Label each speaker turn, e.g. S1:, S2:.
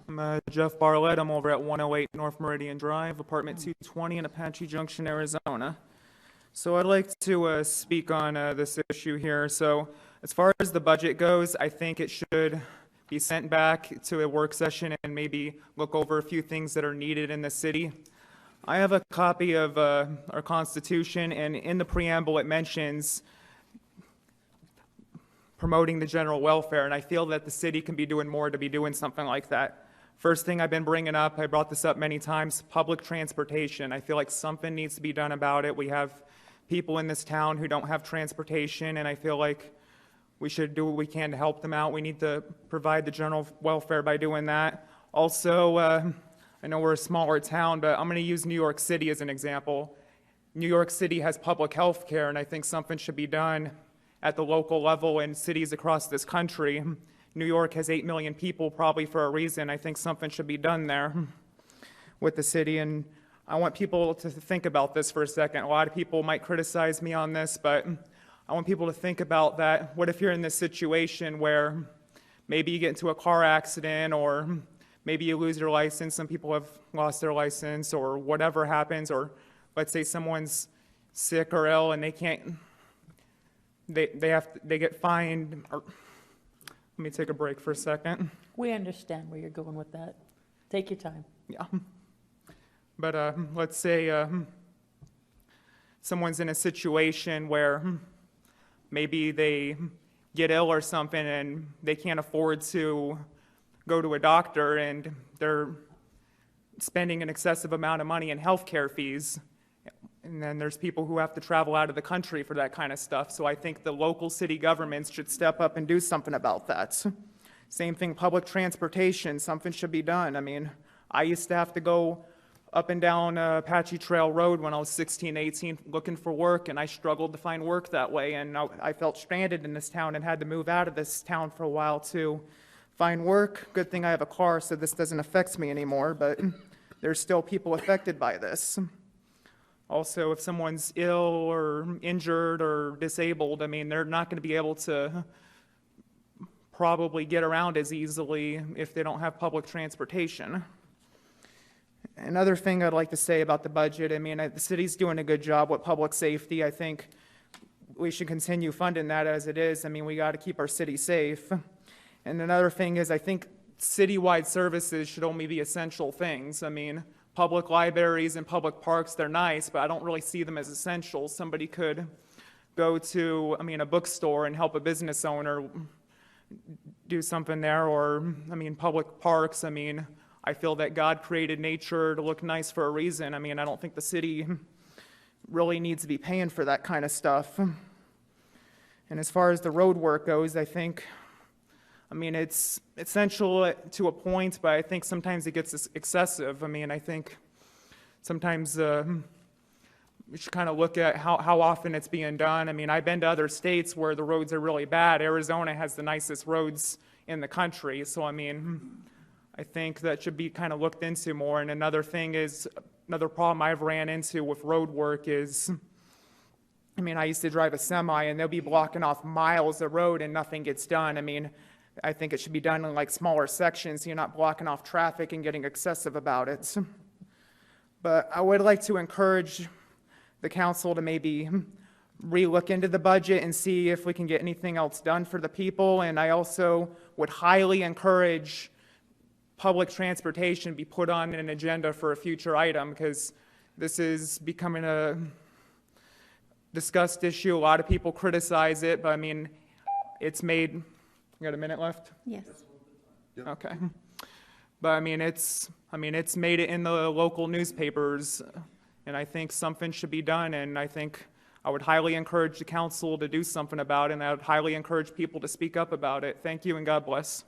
S1: I'm Jeff Barlett. I'm over at 108 North Meridian Drive, apartment 220 in Apache Junction, Arizona. So I'd like to speak on this issue here. So as far as the budget goes, I think it should be sent back to a work session and maybe look over a few things that are needed in the city. I have a copy of our Constitution, and in the preamble it mentions promoting the general welfare, and I feel that the city can be doing more to be doing something like that. First thing I've been bringing up, I brought this up many times, public transportation. I feel like something needs to be done about it. We have people in this town who don't have transportation, and I feel like we should do what we can to help them out. We need to provide the general welfare by doing that. Also, I know we're a smaller town, but I'm going to use New York City as an example. New York City has public health care, and I think something should be done at the local level in cities across this country. New York has 8 million people, probably for a reason. I think something should be done there with the city, and I want people to think about this for a second. A lot of people might criticize me on this, but I want people to think about that. What if you're in this situation where maybe you get into a car accident, or maybe you lose your license? Some people have lost their license, or whatever happens, or let's say someone's sick or ill and they can't, they get fined. Or, let me take a break for a second.
S2: We understand where you're going with that. Take your time.
S1: Yeah. But let's say someone's in a situation where maybe they get ill or something and they can't afford to go to a doctor, and they're spending an excessive amount of money in healthcare fees. And then there's people who have to travel out of the country for that kind of stuff. So I think the local city governments should step up and do something about that. Same thing, public transportation, something should be done. I mean, I used to have to go up and down Apache Trail Road when I was 16, 18 looking for work, and I struggled to find work that way, and I felt stranded in this town and had to move out of this town for a while to find work. Good thing I have a car, so this doesn't affect me anymore, but there's still people affected by this. Also, if someone's ill or injured or disabled, I mean, they're not going to be able to probably get around as easily if they don't have public transportation. Another thing I'd like to say about the budget, I mean, the city's doing a good job with public safety. I think we should continue funding that as it is. I mean, we got to keep our city safe. And another thing is, I think citywide services should only be essential things. I mean, public libraries and public parks, they're nice, but I don't really see them as essential. Somebody could go to, a bookstore and help a business owner do something there, or, public parks, I feel that God created nature to look nice for a reason. I don't think the city really needs to be paying for that kind of stuff. And as far as the road work goes, I think, it's essential to a point, but I think sometimes it gets excessive. I think sometimes we should kind of look at how often it's being done. I've been to other states where the roads are really bad. Arizona has the nicest roads in the country, so I think that should be kind of looked into more. And another thing is, another problem I've ran into with road work is, I used to drive a semi, and they'll be blocking off miles of road and nothing gets done. I think it should be done in like smaller sections so you're not blocking off traffic and getting excessive about it. But I would like to encourage the council to maybe re-look into the budget and see if we can get anything else done for the people. And I also would highly encourage public transportation be put on an agenda for a future item, because this is becoming a discussed issue. A lot of people criticize it, but it's made. You got a minute left?
S2: Yes.
S1: Yep. Okay. But it's made it in the local newspapers, and I think something should be done, and I think I would highly encourage the council to do something about it, and I would highly encourage people to speak up about it. Thank you, and God bless.